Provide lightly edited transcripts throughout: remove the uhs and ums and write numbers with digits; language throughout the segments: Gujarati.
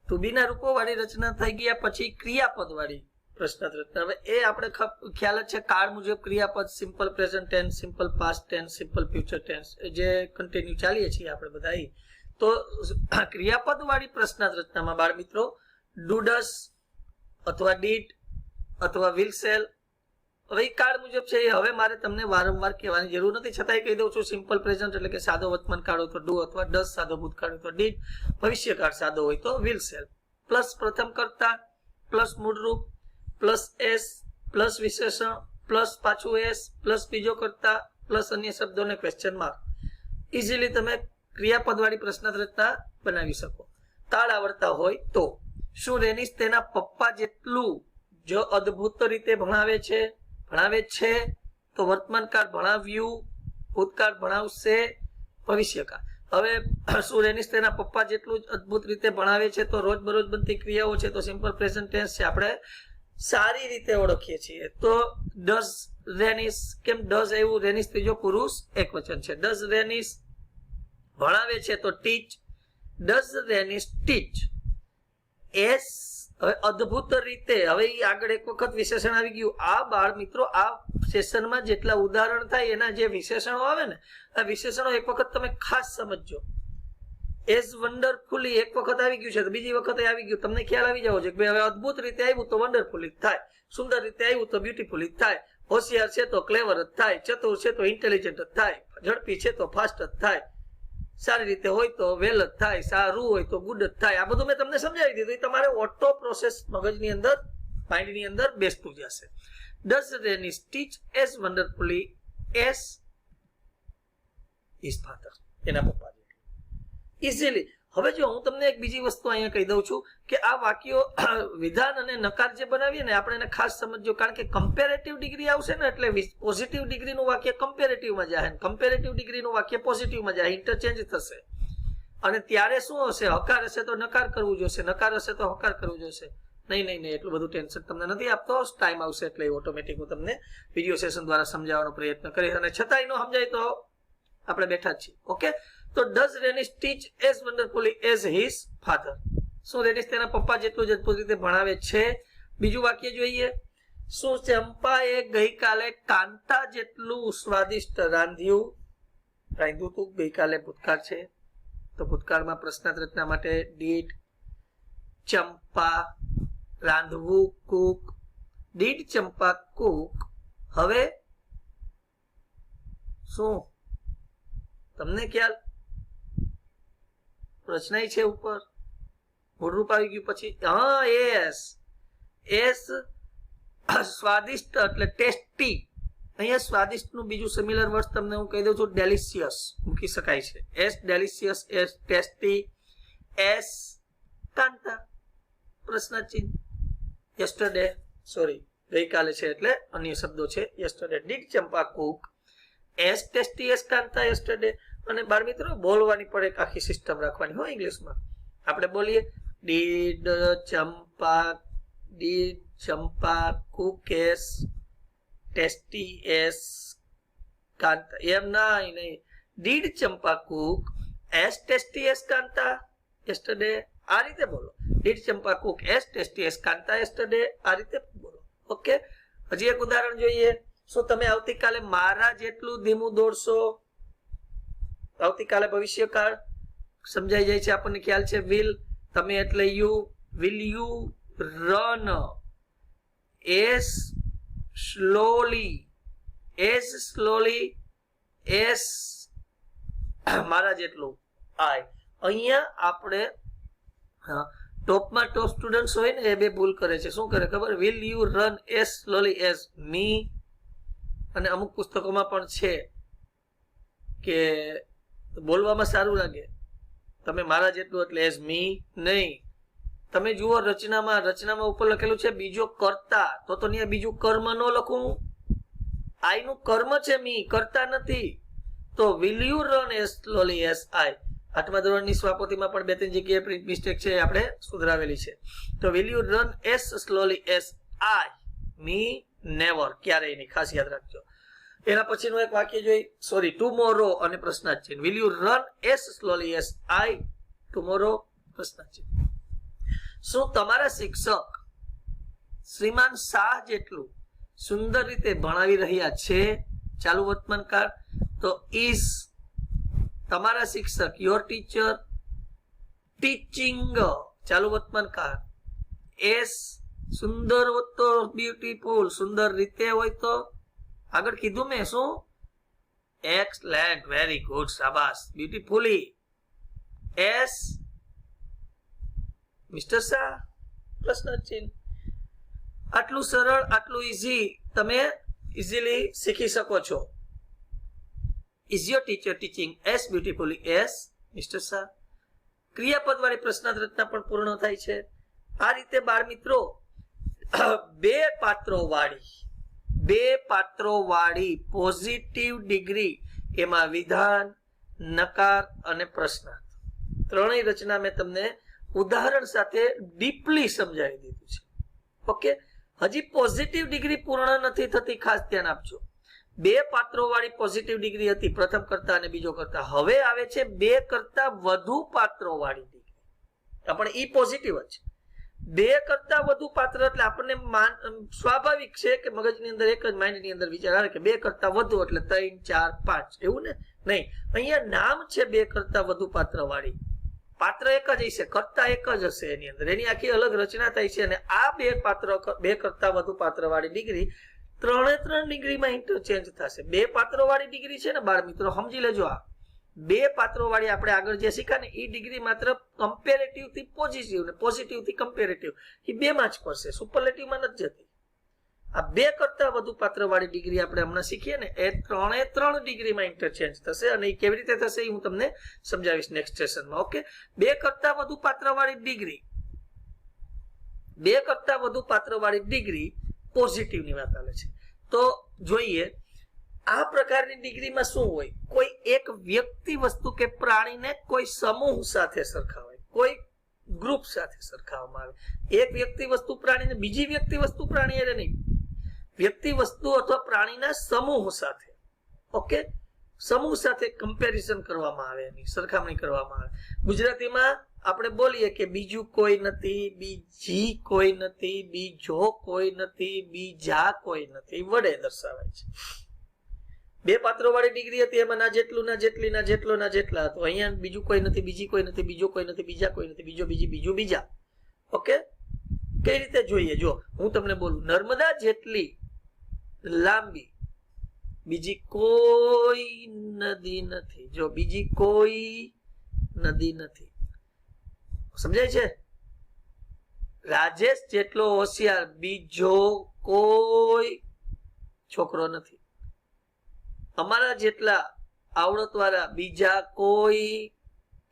ટુ બી ના રૂપો વાળી રચના થઈ ગયા પછી ક્રિયાપદ વાળી પ્રશ્નાર્થ રચના. હવે એ આપણે ખ્યાલ જ છે કાળ મુજબ ક્રિયાપદ, simple present tense, simple past tense, simple future tense, જે કન્ટિન્યુ ચાલીએ છીએ આપણે બધા. તો ક્રિયાપદ વાળી પ્રશ્નાર્થ રચનામાં બાળ મિત્રો ડુડસ અથવા ડીડ અથવા વિલ સેલ, હવે કાળ મુજબ છે એ હવે મારે તમને વારંવાર કહેવાની જરૂર નથી, છતાંય કહી દઉં છું. સિમ્પલ પ્રેઝન્ટ એટલે કે સાદો વર્તમાન કાળ હોય તો ડુ અથવા ડસ, સાદો ભૂતકાળ હોય તો ડીડ, ભવિષ્યકાળ સાદો હોય તો વિલ સેલ. પ્લસ પ્રથમ કર્તા, પ્લસ મૂળરૂપ, પ્લસ એસ, પ્લસ વિશેષણ, પ્લસ પાછું એસ, પ્લસ બીજો કર્તા, પ્લસ અન્ય શબ્દોને ક્વેશ્ચન માર્ક. ઇઝીલી તમે ક્રિયાપદ વાળી પ્રશ્નાર્થ રચના બનાવી શકો. તાળ આવડતા હોય તો. શું રેનિસ તેના પપ્પા જેટલું જો અદ્ભુત રીતે ભણાવે છે તો વર્તમાન કાળ ભણાવ્યું, ભૂતકાળ ભણાવશે, ભવિષ્યકાળ. હવે શું રેનિસ તેના પપ્પા જેટલું જ અદ્ભુત રીતે ભણાવે છે તો રોજબરોજ બનતી ક્રિયાઓ છે તો સિમ્પલ પ્રેઝન્ટ ટેન્સ છે, આપણે સારી રીતે ઓળખીએ છીએ. તો ડઝ રેનિસ, કેમ ડઝ એવું? રેનિસ ત્રીજો પુરુષ એક વચન છે. ડઝ રેનિસ ભણાવે છે તો ટીચ, ડઝ રેનિસ ટીચ. એસ હવે અદ્ભુત રીતે, હવે આગળ એક વખત વિશેષણ આવી ગયું. આ બાળ મિત્રો આ સેશનમાં જેટલા ઉદાહરણ થાય એના જે વિશેષણો આવે ને, આ વિશેષણો એક વખત તમે ખાસ સમજજો. એઝ વન્ડરફુલી એક વખત આવી ગયું છે તો બીજી વખત આવી ગયું, તમને ખ્યાલ આવી જાવ છે કે ભાઈ હવે અદ્ભુત રીતે આવ્યું તો વન્ડરફુલી થાય, સુંદર રીતે આવ્યું તો બ્યુટીફુલી થાય, હોશિયાર છે તો ક્લેવર જ થાય, ચતુર છે તો ઇન્ટેલિજન્ટ જ થાય, ઝડપી છે તો ફાસ્ટ જ થાય, સારી રીતે હોય તો વેલ જ થાય, સારું હોય તો ગુડ જ થાય. આ બધું મેં તમને સમજાવી દીધું. એ તમારે ઓટો પ્રોસેસ મગજની અંદર, માઇન્ડની અંદર બેસતું જશે. Does Renis teach as wonderfully as his father, એના પપ્પા જેટલું ઇઝીલી. હવે જો હું તમને એક બીજી વસ્તુ અહીંયા કહી દઉં છું કે આ વાક્યો વિધાન અને નકાર જે બનાવીએ ને આપણે એને ખાસ સમજજો, કારણ કે કમ્પેરેટિવ ડિગ્રી આવશે ને એટલે પોઝિટિવ ડિગ્રીનું વાક્ય કમ્પેરેટિવમાં જાય, કમ્પેરેટિવ ડિગ્રીનું વાક્ય પોઝિટિવમાં જાય, ઇન્ટરચેન્જ થશે. અને ત્યારે શું હશે? હકાર હશે તો નકાર કરવું જોશે, નકાર હશે તો હકાર કરવું જોશે. નહીં, એટલું બધું ટેન્શન તમને નથી આપતો. ટાઈમ આવશે એટલે ઓટોમેટિક હું તમને વિડીયો સેશન દ્વારા સમજાવવાનો પ્રયત્ન કરીશ, અને છતાંય ન સમજાય તો આપણે બેઠા જ છીએ. ઓકે, તો does Renis teach as wonderfully as his father. શું રેનિસ તેના પપ્પા જેટલું જ અદ્ભુત રીતે ભણાવે છે? બીજું વાક્ય જોઈએ. શું ચંપાએ ગઈકાલે કાંતા જેટલું સ્વાદિષ્ટ રાંધ્યું તું? ગઈકાલે ભૂતકાળ છે તો ભૂતકાળમાં પ્રશ્નાર્થ રચના માટે ડીડ, ચંપા, રાંધવું, કુક. Did Champa cook. હવે શું તમને ખ્યાલ? રચના છે ઉપર, મૂળરૂપ આવી ગયું પછી હા એસ સ્વાદિષ્ટ એટલે ટેસ્ટી. અહીંયા સ્વાદિષ્ટ નું બીજું સિમિલર વર્ડ તમને હું કહી દઉં છું, ડેલિશિયસ મૂકી શકાય છે. As delicious, as tasty, as Kanta પ્રશ્ન ચિહ્ન. યસ્ટરડે, સોરી ગઈકાલે છે એટલે અન્ય શબ્દો છે. Yesterday did Champa cook as tasty as Kanta yesterday. અને બાળ મિત્રો બોલવાની પણ એક આખી સિસ્ટમ રાખવાની હોય ઇંગ્લિશમાં. આપણે બોલીએ did Champa cook as tasty as Kanta. એમ નહીં, did Champa cook as tasty as Kanta yesterday. આ રીતે બોલો. Did Champa cook as tasty as Kanta yesterday. આ રીતે બોલો. ઓકે, હજી એક ઉદાહરણ જોઈએ. શું તમે આવતીકાલે મારા જેટલું ધીમું દોડશો? આવતીકાલે ભવિષ્યકાળ સમજાઈ જાય છે, આપણને ખ્યાલ છે. વિલ, તમે એટલે you. Will you run as slowly as મારા જેટલું આઈ. અહીંયા આપણે ટોપમાં ટોપ સ્ટુડન્ટ્સ હોય ને એ બે ભૂલ કરે છે. શું કરે ખબર? Will you run as slowly as me. અને અમુક પુસ્તકોમાં પણ છે કે બોલવામાં સારું લાગે તમે મારા જેટલું એટલે એઝ મી નહીં. તમે જુઓ રચનામાં ઉપર લખેલું છે બીજો કર્તા, તો ત્યાં બીજું કર્મ ન લખું. આઈ નું કર્મ છે, મી કરતા નથી. તો will you run as slowly as I. 8મા ધોરણની સ્વાપોથીમાં પણ 2-3 જગ્યાએ પ્રિન્ટ મિસ્ટેક છે, આપણે સુધરાવેલી છે. તો will you run as slowly as I. Me never, ક્યારેય નહીં, ખાસ યાદ રાખજો. એના પછીનું એક વાક્ય જોઈ, સોરી ટુમોરો અને પ્રશ્નાર્થ ચિહ્ન. Will you run as slowly as I tomorrow પ્રશ્નાર્થ ચિહ્ન. શું તમારા શિક્ષક શ્રીમાન શાહ જેટલું સુંદર રીતે ભણાવી રહ્યા છે? ચાલુ વર્તમાન કાળ. તો ઇઝ તમારા શિક્ષક, યોર ટીચર ટીચિંગ, ચાલુ વર્તમાન કાળ. એસ સુંદર હોય તો બ્યુટીફુલ, સુંદર રીતે હોય તો આગળ કીધું મેં શું? એક્સલેન્ટ, વેરી ગુડ, શાબાશ, બ્યુટીફુલી. એસ મિસ્ટર શાહ પ્રશ્ન ચિહ્ન. આટલું સરળ, આટલું ઈઝી તમે ઇઝીલી શીખી શકો છો. Is your teacher teaching S beautifully S mister Shah. ક્રિયાપદ વાળી પ્રશ્નાર્થ રચના પણ પૂર્ણ થાય છે. આ રીતે બાળ મિત્રો બે પાત્રો વાળી પોઝિટિવ ડિગ્રી, એમાં વિધાન, નકાર અને પ્રશ્નાર્થ, ત્રણેય રચના મેં તમને ઉદાહરણ સાથે ડીપલી સમજાવી દીધું છે. ઓકે, હજી પોઝિટિવ ડિગ્રી પૂર્ણ નથી થતી, ખાસ ધ્યાન આપજો. બે પાત્રો વાળી પોઝિટિવ ડિગ્રી હતી, પ્રથમ કરતા અને બીજો કરતા. હવે આવે છે બે કરતા વધુ પાત્રો વાળી ડિગ્રી. આપણે ઈ પોઝિટિવ જ છે. બે કરતા વધુ પાત્ર એટલે આપણને સ્વાભાવિક છે કે મગજની અંદર એક જ માઇન્ડની અંદર વિચાર આવે કે બે કરતા વધુ એટલે 3, 4, 5, એવું ને? નહીં, અહીંયા નામ છે બે કરતા વધુ પાત્ર વાળી. પાત્ર એક જ હશે, કરતા એક જ હશે, એની અંદર એની આખી અલગ રચના થાય છે. અને આ બે કરતા વધુ પાત્ર વાળી ડિગ્રી 3 ડિગ્રીમાં ઇન્ટરચેન્જ થશે. બે પાત્રો વાળી ડિગ્રી છે ને બાળ મિત્રો, સમજી લેજો. આ બે પાત્રો વાળી આપણે આગળ જે શીખ્યા ને એ ડિગ્રી માત્ર કમ્પેરેટિવ થી પોઝિટિવ ને પોઝિટિવ થી કમ્પેરેટિવ એ બે માં જ પડશે, સુપરલેટિવમાં નથી જતી. આ બે કરતા વધુ પાત્ર વાળી ડિગ્રી આપણે હમણાં શીખીએ ને એ 3 ડિગ્રીમાં ઇન્ટરચેન્જ થશે. અને એ કેવી રીતે થશે એ હું તમને સમજાવીશ નેક્સ્ટ સેશનમાં. ઓકે, બે કરતા વધુ પાત્ર વાળી ડિગ્રી, બે કરતા વધુ પાત્ર વાળી ડિગ્રી પોઝિટિવ ની વાત આવે છે. તો જોઈએ આ પ્રકારની ડિગ્રીમાં શું હોય? કોઈ એક વ્યક્તિ, વસ્તુ કે પ્રાણીને કોઈ સમૂહ સાથે સરખાવાય, કોઈ ગ્રુપ સાથે સરખાવવામાં આવે. એક વ્યક્તિ, વસ્તુ, પ્રાણીને બીજી વ્યક્તિ, વસ્તુ, પ્રાણી એટલે નહીં, વ્યક્તિ, વસ્તુ અથવા પ્રાણીના સમૂહ સાથે. ઓકે, સમૂહ સાથે કમ્પેરિઝન કરવામાં આવે, એની સરખામણી કરવામાં આવે. ગુજરાતીમાં આપણે બોલીએ કે બીજું કોઈ નથી, બીજી કોઈ નથી, બીજો કોઈ નથી, બીજા કોઈ નથી, વડે દર્શાવાય છે. બે પાત્રો વાળી ડિગ્રી હતી, એમાં ના જેટલું, ના જેટલી, ના જેટલો, ના જેટલા. તો અહીંયા બીજું કોઈ નથી, બીજી કોઈ નથી, બીજો કોઈ નથી, બીજા કોઈ નથી, બીજો, બીજી, બીજું, બીજા. ઓકે, કઈ રીતે જોઈએ? જો હું તમને બોલું, નર્મદા જેટલી લાંબી બીજી કોઈ નદી નથી. જો બીજી કોઈ નદી નથી, સમજાય છે? રાજેશ જેટલો હોશિયાર બીજો કોઈ છોકરો નથી. અમારા જેટલા આવડત વાળા બીજા કોઈ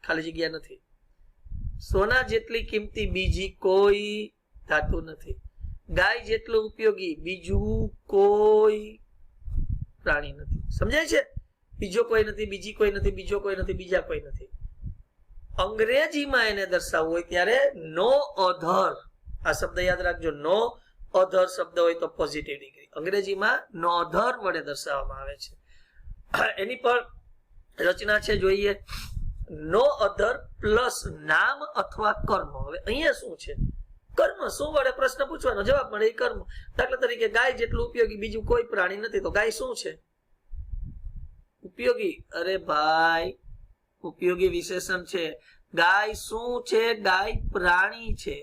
ખાલી જગ્યા નથી. સોના જેટલી કિંમતી બીજી કોઈ ધાતુ નથી. ગાય જેટલું ઉપયોગી બીજું કોઈ પ્રાણી નથી. સમજાય છે? બીજો કોઈ નથી, બીજી કોઈ નથી, બીજો કોઈ નથી, બીજા કોઈ નથી. અંગ્રેજીમાં એને દર્શાવવું હોય ત્યારે નો અધર, આ શબ્દ યાદ રાખજો. નો અધર શબ્દ હોય તો પોઝિટિવ ડિગ્રી. અંગ્રેજીમાં નો અધર વડે દર્શાવવામાં આવે છે. એની પર રચના છે, જોઈએ. નો અધર પ્લસ નામ અથવા કર્મ. હવે અહીંયા શું છે? કર્મ. શું વડે પ્રશ્ન પૂછવાનો, જવાબ મળે એ કર્મ. દાખલા તરીકે ગાય જેટલું ઉપયોગી બીજું કોઈ પ્રાણી નથી, તો ગાય શું છે? ઉપયોગી. અરે ભાઈ, ઉપયોગી વિશેષણ છે. ગાય શું છે? ગાય પ્રાણી છે.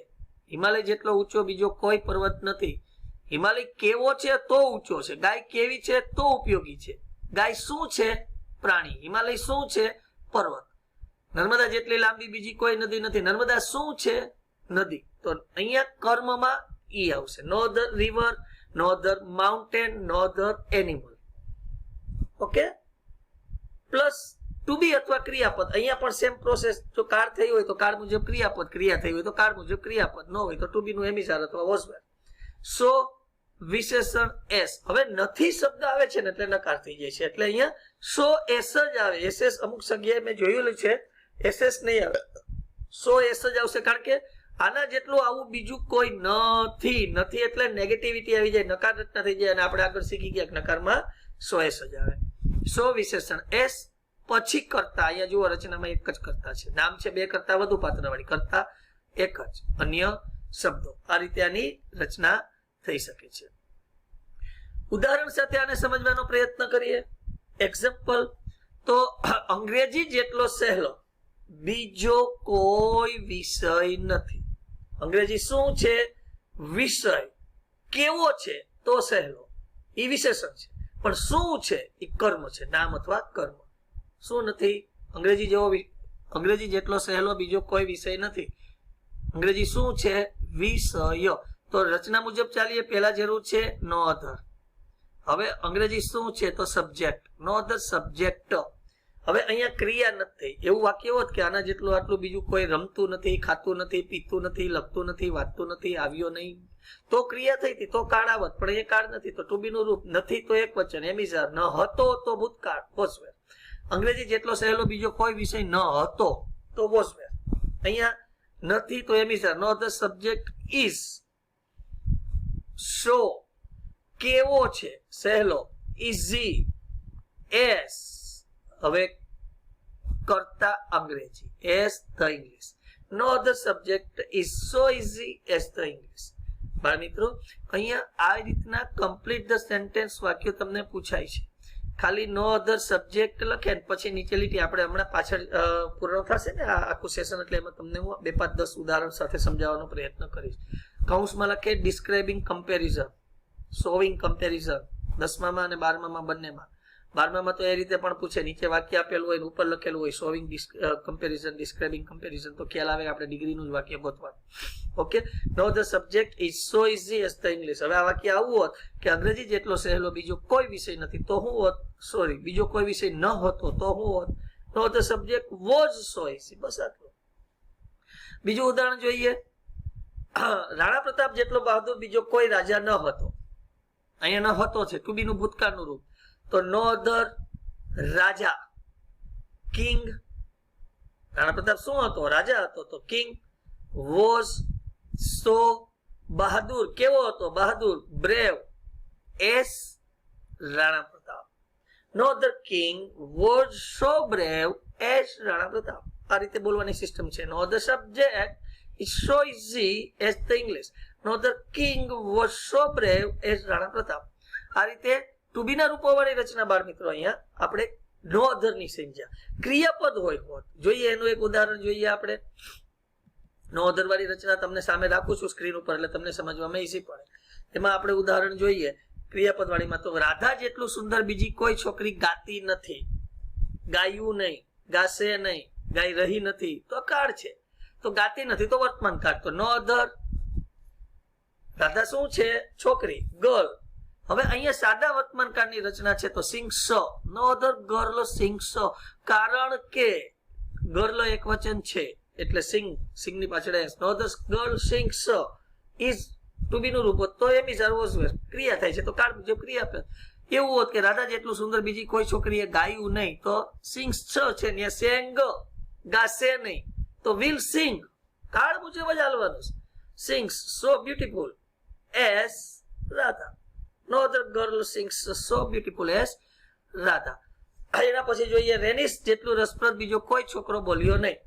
હિમાલય જેટલો ઊંચો બીજો કોઈ પર્વત નથી. હિમાલય કેવો છે તો ઊંચો છે, ગાય કેવી છે તો ઉપયોગી છે. ગાય શું છે? પ્રાણી. હિમાલય શું છે? પર્વત. નર્મદા જેટલી લાંબી બીજી કોઈ નદી નથી. નર્મદા શું છે? નદી. તો અહીંયા કર્મમાં ઈ આવશે. No other river, no other mountain, no other animal. Okay, plus to be અથવા ક્રિયાપદ. અહીંયા પણ સેમ પ્રોસેસ. જો કાર થઈ હોય તો કાર મુજબ ક્રિયાપદ, ક્રિયા થઈ હોય તો કાર મુજબ ક્રિયાપદ, ન હોય તો ટુ બી નું એમિસાર અથવા વોઝવેર. સો વિશેષણ એસ. હવે નથી શબ્દ આવે છે ને એટલે નકાર થઈ જાય છે. એટલે અહીંયા સો એસ જ આવે. એસએસ અમુક જગ્યાએ મેં જોયેલું છે, એસએસ નહીં આવે, સો એસ જ આવશે. કારણ કે આના જેટલું આવું બીજું કોઈ નથી. નથી એટલે નેગેટિવિટી આવી જાય, નકાર રચના થઈ જાય. અને આપણે આગળ શીખી ગયા કે નકારમાં સો એસ જ આવે. સો વિશેષણ એસ પછી કરતા. અહીંયા જુઓ રચનામાં એક જ કરતા છે. નામ છે બે કરતા વધુ પાત્ર વાળી. કરતા એક જ અન્ય શબ્દો. આ રીતે આની રચના થઈ શકે છે. ઉદાહરણ સાથે આને સમજવાનો પ્રયત્ન કરીએ. એક્ઝામ્પલ, તો અંગ્રેજી જેટલો સહેલો બીજો કોઈ વિષય નથી. અંગ્રેજી શું છે? વિષય. કેવો છે? તો સહેલો, એ વિશેષણ છે. પણ શું છે? એ કર્મ છે, નામ અથવા કર્મ. શું નથી? અંગ્રેજી જેટલો સહેલો બીજો કોઈ વિષય નથી. અંગ્રેજી શું છે? વિષય. તો રચના મુજબ ચાલીએ. પહેલા જરૂર છે નો અધર. હવે અંગ્રેજી શું છે? તો સબ્જેક્ટ. નો અધર સબ્જેક્ટ. હવે અહીંયા ક્રિયા નથી. એવું વાક્ય હોત કે આના જેટલું આટલું બીજું કોઈ રમતું નથી, ખાતું નથી, પીતું નથી, લખતું નથી, વાંચતું નથી, આવ્યો નહીં, તો ક્રિયા થઈ હતી, તો કાળ આવત. પણ એ કાળ નથી, તો ટુ બી નું રૂપ. નથી તો એક વચન એમિઝાર. ન હતો તો ભૂતકાળ વોઝ. અંગ્રેજી જેટલો સહેલો બીજો કોઈ વિષય ન હતો તો વોઝ. અહીંયા નથી તો એમિઝાર. નો અધર સબ્જેક્ટ ઇઝ. સો કેવો છે? સહેલો. ઇઝી. એસ. હવે કરતા અંગ્રેજી. As the English. No other subject is so easy as the English. બાળ મિત્રો, અહીંયા આ રીતના કમ્પ્લીટ ધ સેન્ટેન્સ વાક્યો તમને પૂછાય છે. ખાલી નો અધર સબ્જેક્ટ લખે પછી નીચે લીટી. આપણે હમણાં પાછળ પૂર્ણ થશે ને આ આખું સેશન, એટલે એમાં તમને હું 2-5-10 ઉદાહરણ સાથે સમજાવવાનો પ્રયત્ન કરીશ. કૌંસમાં લખે ડિસ્ક્રાઇબિંગ કમ્પેરિઝન, શોવિંગ કમ્પેરિઝન. 10માં અને 12માં બંનેમાં. 12માં તો એ રીતે પણ પૂછે, નીચે વાક્ય આપેલું હોય, ઉપર લખેલું હોય શોવિંગ કમ્પેરિઝન, ડિસ્ક્રાઇબિંગ કમ્પેરિઝન, તો ખ્યાલ આવે આપણે ડિગ્રીનું જ વાક્ય ગોતવાનું. Okay. No the subject is so easy as the English. હવે આ વાક્ય આવું હોત કે અંગ્રેજી જેટલો સહેલો બીજો કોઈ વિષય નથી, તો હું હોત? સોરી, બીજો કોઈ વિષય ન હતો તો હું હોત? No the subject was so easy. બસ આટલું. બીજું ઉદાહરણ જોઈએ. રાણા પ્રતાપ જેટલો બહાદુર બીજો કોઈ રાજા ન હતો. અહીંયા ન હતો છે, ટુ બી નું ભૂતકાળનું રૂપ. તો નો અધર રાજા. કિંગ. રાણા પ્રતાપ શું હતો? રાજા હતો. તો કિંગ. વોઝ સો બહાદુર. કેવો હતો? બહાદુર. Brave. As Rana Pratap. No other king was so brave as Rana Pratap. આ રીતે બોલવાની સિસ્ટમ છે. No other subject is so easy as the English. No other king was so brave as Rana Pratap. આ રીતે ટુ બી ના રૂપો વાળી રચના બાળ મિત્રો અહીંયા આપણે નો અધર ની સંજ્ઞા. ક્રિયાપદ હોય હોત. જોઈએ એનું એક ઉદાહરણ જોઈએ આપણે. નો અધર વાળી રચના તમને સામે રાખું છું સ્ક્રીન ઉપર, એટલે તમને સમજવામાં ઈઝી પડે. એમાં આપણે ઉદાહરણ જોઈએ ક્રિયાપદ વાળીમાં. તો રાધા જેટલું સુંદર બીજી કોઈ છોકરી ગાતી નથી. ગાયું નહીં, ગાશે નહીં, ગાઈ રહી નથી, તો કાળ છે. તો ગાતી નથી તો વર્તમાન કાળ. તો નો અધર. રાધા શું છે? છોકરી, ગર્લ. હવે અહીંયા સાદા વર્તમાન કાળની રચના છે. તો સિંગ્સ. નો અધર ગર્લ સિંગ્સ. કારણ કે ગર્લ એક વચન છે એટલે સિંગ. સિંગ ની પાછળ S. No other girl sings is to be નું રૂપ હોત તો એમ ઇઝ વોઝ વેર. ક્રિયા થાય છે તો કાળ મુજબ ક્રિયા. એવું હોત કે રાધા જેટલું સુંદર બીજી કોઈ છોકરીએ ગાયું નહીં, તો સિંગ્સ છે ને સેંગ. ગાશે નહીં તો વિલ સિંગ. કાળ મુજબ જ હાલવાનું. Sings so beautiful as Radha. No other girl sings so beautiful as Radha. એના પછી જોઈએ રેનિસ જેટલું રસપ્રદ બીજો કોઈ છોકરો બોલ્યો નહીં.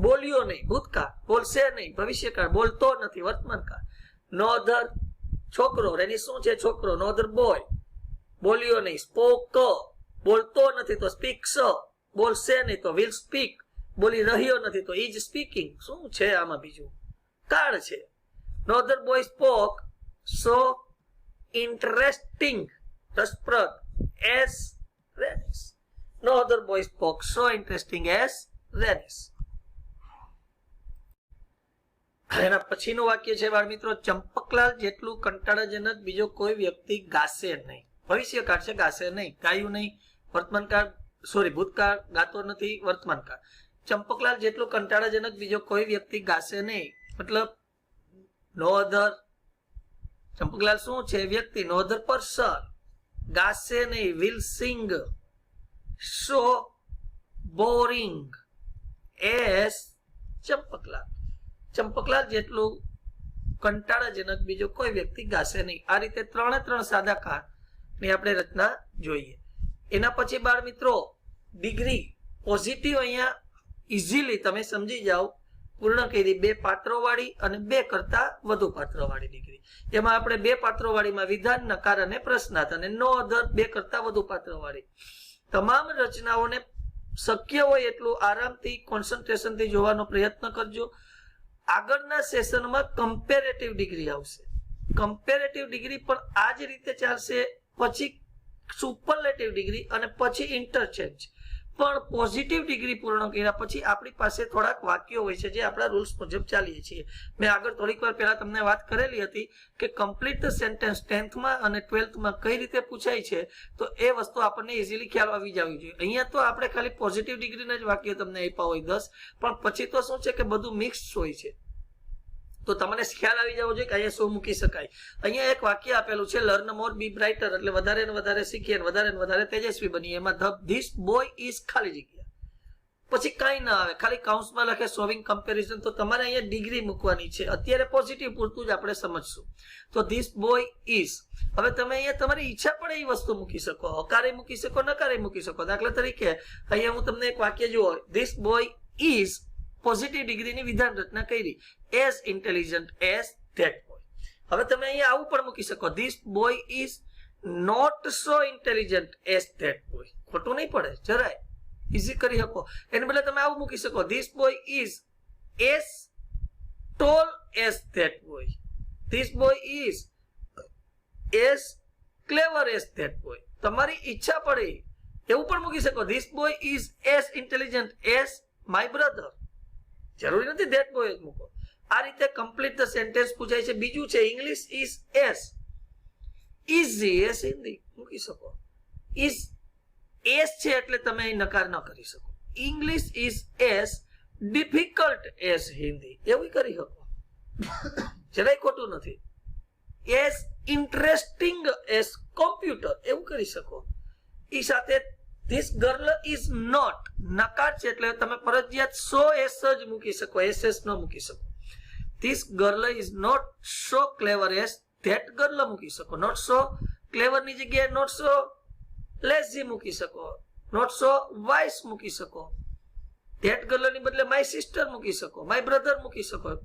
બોલ્યો નહીં ભૂતકાળ. બોલશે નહીં ભવિષ્યકાળ. બોલતો નથી વર્તમાન કાળ. નો અધર છોકરો. રેનિસ શું છે? છોકરો. નો અધર બોય. બોલ્યો નહીં. સ્પોક. બોલતો નથી તો સ્પીક્સ. બોલશે નહીં તો વિલ સ્પીક. બોલી રહ્યો નથી તો ઇઝ સ્પીકિંગ. શું છે આમાં? બીજું કાળ છે. નો અધર બોય સ્પોક સો interesting. રસપ્રદ એસ રેનિસ. નો અધર બોય સ્પોક સો ઇન્ટરેસ્ટિંગ એસ રેનિસ. એના પછીનું વાક્ય છે બાળ મિત્રો. ચંપકલાલ જેટલું કંટાળાજનક બીજો કોઈ વ્યક્તિ ગાશે નહીં. ભવિષ્યકાળ છે, ગાશે નહીં. ગાયું નહીં વર્તમાન કાળ. સોરી, ભૂતકાળ. ગાતો નથી વર્તમાન કાળ. ચંપકલાલ જેટલું કંટાળાજનક બીજો કોઈ વ્યક્તિ ગાશે નહીં. મતલબ નો અધર. ચંપકલાલ શું છે? વ્યક્તિ. નો અધર પર્સન. ગાશે નહીં will sing. So boring S Champaklal. Champaklal જેટલું કંટાળાજનક બીજો કોઈ વ્યક્તિ ગાશે નહીં. આ રીતે 3 સાદા કાળ ની આપણે રચના જોઈએ. એના પછી બાળ મિત્રો ડિગ્રી પોઝિટિવ. અહીંયા ઇઝીલી તમે સમજી જાઓ પૂર્ણ કરી 2 પાત્રોવાળી અને 2 કરતા વધુ પાત્રોવાળી ડિગ્રી. એમાં આપણે 2 પાત્રોવાળીમાં વિધાન, નકાર અને પ્રશ્નાર્થ, અને નો અધર 2 કરતા વધુ પાત્રોવાળી. તમામ રચનાઓને શક્ય હોય એટલું આરામથી, કોન્સન્ટ્રેશનથી જોવાનો પ્રયત્ન કરજો. આગળના સેશનમાં કમ્પેરેટિવ ડિગ્રી આવશે. કમ્પેરેટિવ ડિગ્રી પણ આ જ રીતે ચાલશે, પછી સુપરલેટિવ ડિગ્રી અને પછી ઇન્ટરચેન્જ. પણ પોઝિટિવ ડિગ્રી પૂર્ણ કર્યા પછી આપણી પાસે થોડાક વાક્યો હોય છે જે આપણા રૂલ્સ મુજબ ચાલીએ છીએ. મેં આગળ થોડીક વાર પહેલા તમને વાત કરેલી હતી કે કમ્પ્લીટ ધ સેન્ટેન્સ 10th માં અને 12th માં કઈ રીતે પૂછાય છે, તો એ વસ્તુ આપણને ઇઝીલી ખ્યાલ આવી જવી જોઈએ. અહીંયા તો આપણે ખાલી પોઝિટિવ ડિગ્રીના જ વાક્યો તમને આપ્યા હોય 10, પણ પછી તો શું છે કે બધું મિક્સ હોય છે. તો તમને ખ્યાલ આવી જવો જોઈએ કે અહીંયા શું મૂકી શકાય. અહીંયા એક વાક્ય આપેલું છે, લર્ન મોર બી બ્રાઇટર, એટલે વધારે ને વધારે શીખીએ, વધારે ને વધારે તેજસ્વી બનીએ. એમાં ધીસ બોય ઇઝ ખાલી જગ્યા, પછી કઈ ના આવે, ખાલી કાઉન્સમાં લખે શોવિંગ કમ્પેરિઝન. તો તમારે અહીંયા ડિગ્રી મૂકવાની છે. અત્યારે પોઝિટિવ પૂરતું જ આપણે સમજશું. તો ધીસ બોય ઇઝ, હવે તમે અહીંયા તમારી ઈચ્છા પડે એ વસ્તુ મૂકી શકો, હકારે મૂકી શકો, નકારે મૂકી શકો. દાખલા તરીકે અહીંયા હું તમને એક વાક્ય જુઓ, ધીસ બોય ઇઝ પોઝિટિવ ડિગ્રીની વિધાન રચના કરી, as intelligent as that boy. હવે તમે અહીંયા આવું પણ મૂકી શકો, this boy is not so intelligent as that boy. ખોટું નહીં પડે જરાય, ઇઝી કરી શકો. એને બદલે તમે આવું મૂકી શકો, this boy is as toll as that boy. This boy is as clever as that boy. તમારી ઈચ્છા પડે એવું પણ મૂકી શકો, this boy is as intelligent as my brother. જરૂરી નથી ધેટ બોય જ મૂકો. આ રીતે કમ્પ્લીટ ધ સેન્ટેન્સ પૂછાય છે. બીજું છે, English is as easy as Hindi મૂકી શકો. ઇઝ એઝ છે એટલે તમે અહીં નકાર ન કરી શકો. English is as difficult as Hindi એવું કરી શકો, જરાય ખોટું નથી. એઝ ઇન્ટરેસ્ટિંગ એઝ કોમ્પ્યુટર એવું કરી શકો. એ સાથે ધીસ ગર્લ ઇઝ નોટ નકાર છે એટલે તમે ફરજિયાત સો એસ જ મૂકી શકો, એસ ન મૂકી શકો. This girl is not so clever as that girl મૂકી શકો. નોટ સો ક્લેવર ની જગ્યાએ નોટ સો લેઝી મૂકી શકો, નોટ સો વાઇસ મૂકી શકો. ધેટ ગર્લ ની બદલે માય સિસ્ટર મૂકી શકો, માય બ્રધર મૂકી શકો.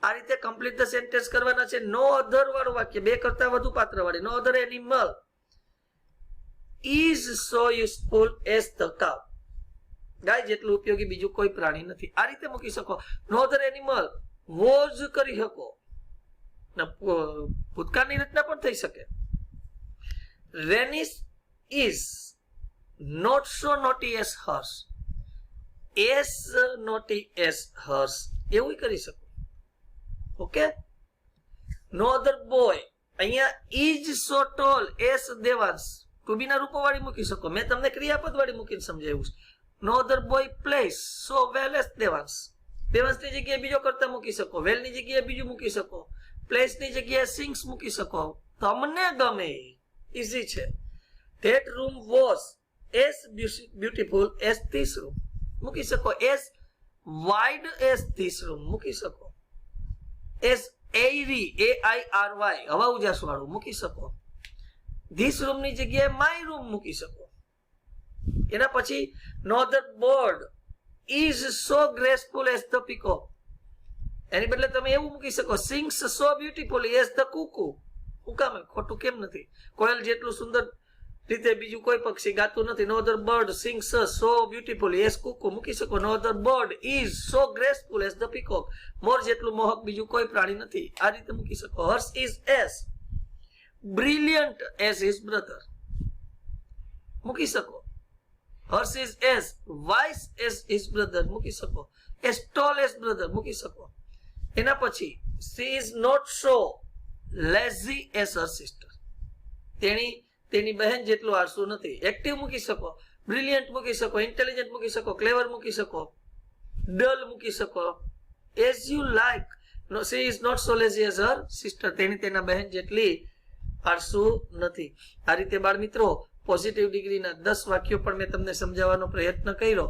આ રીતે કમ્પ્લીટ ધ સેન્ટેન્સ કરવાના છે. નો અધર વાળું વાક્ય, 2 કરતા વધુ પાત્ર વાળી. No other animal is so useful as the cow. ગાય જેટલું ઉપયોગી બીજું કોઈ પ્રાણી નથી. આ રીતે મૂકી શકો. નો અધર એનિમલ was કરી શકો. ભૂતકાળની રચના પણ થઈ શકે. Venice is not so naughty as hers, as naughty as hers એવું કરી શકો. ઓકે. નો અધર બોય, અહીંયા is so tall as Devansh, to be ના રૂપો વાળી મૂકી શકો. મેં તમને ક્રિયાપદ વાળી મૂકીને સમજાવ્યું. નો અધર બોય પ્લેસ સો વેલ એઝ દેવાંશ. દેવાંશ ની જગ્યાએ બીજો કરતા મૂકી શકો, વેલ ની જગ્યાએ બીજું મૂકી શકો, પ્લેસ ની જગ્યાએ સિંગ્સ મૂકી શકો. તમને ગમે, ઈઝી છે. That room was as beautiful as this room મૂકી શકો. As wide as this room મૂકી શકો. એઝ એરી AIRY હવા ઉજાસ વાળું મૂકી શકો. ધીસ રૂમ ની જગ્યાએ માય રૂમ મૂકી શકો. એના પછી no other bird is so graceful as the peacock. એની બદલે તમે એવું મૂકી શકો, sings so beautifully as the cuckoo. હુકામે ખોટું કેમ નથી? કોયલ જેટલું સુંદર રીતે બીજું કોઈ પક્ષી ગાતું નથી. No other bird sings so beautifully as cuckoo મૂકી શકો. No other bird is so graceful as the peacock. મોર જેટલું મોહક બીજું કોઈ પ્રાણી નથી. આ રીતે મૂકી શકો. Harsh is as brilliant as his brother મૂકી શકો. Harsh is as wise as his brother મૂકી શકો. as tall as brother મૂકી શકો. એના પછી she is not so lazy as her sister. તેની બહેન જેટલું આળસુ નથી. એક્ટિવ મૂકી શકો, બ્રિલિયન્ટ મૂકી શકો, ઇન્ટેલિજન્ટ મૂકી શકો, ક્લેવર મૂકી શકો, ડલ મૂકી શકો. as you like. No, she is not so lazy as her sister. તેના બહેન જેટલી આળસુ નથી. આ રીતે બાળ મિત્રો પોઝિટિવ ડિગ્રીના 10 વાક્યો પણ મેં તમને સમજાવવાનો પ્રયત્ન કર્યો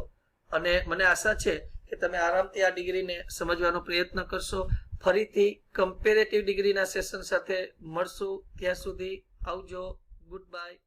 અને મને આશા છે કે તમે આરામથી આ ડિગ્રીને સમજવાનો પ્રયત્ન કરશો. ફરીથી કમ્પેરેટિવ ડિગ્રીના સેશન સાથે મળશું. ત્યાં સુધી આવજો. Good bye.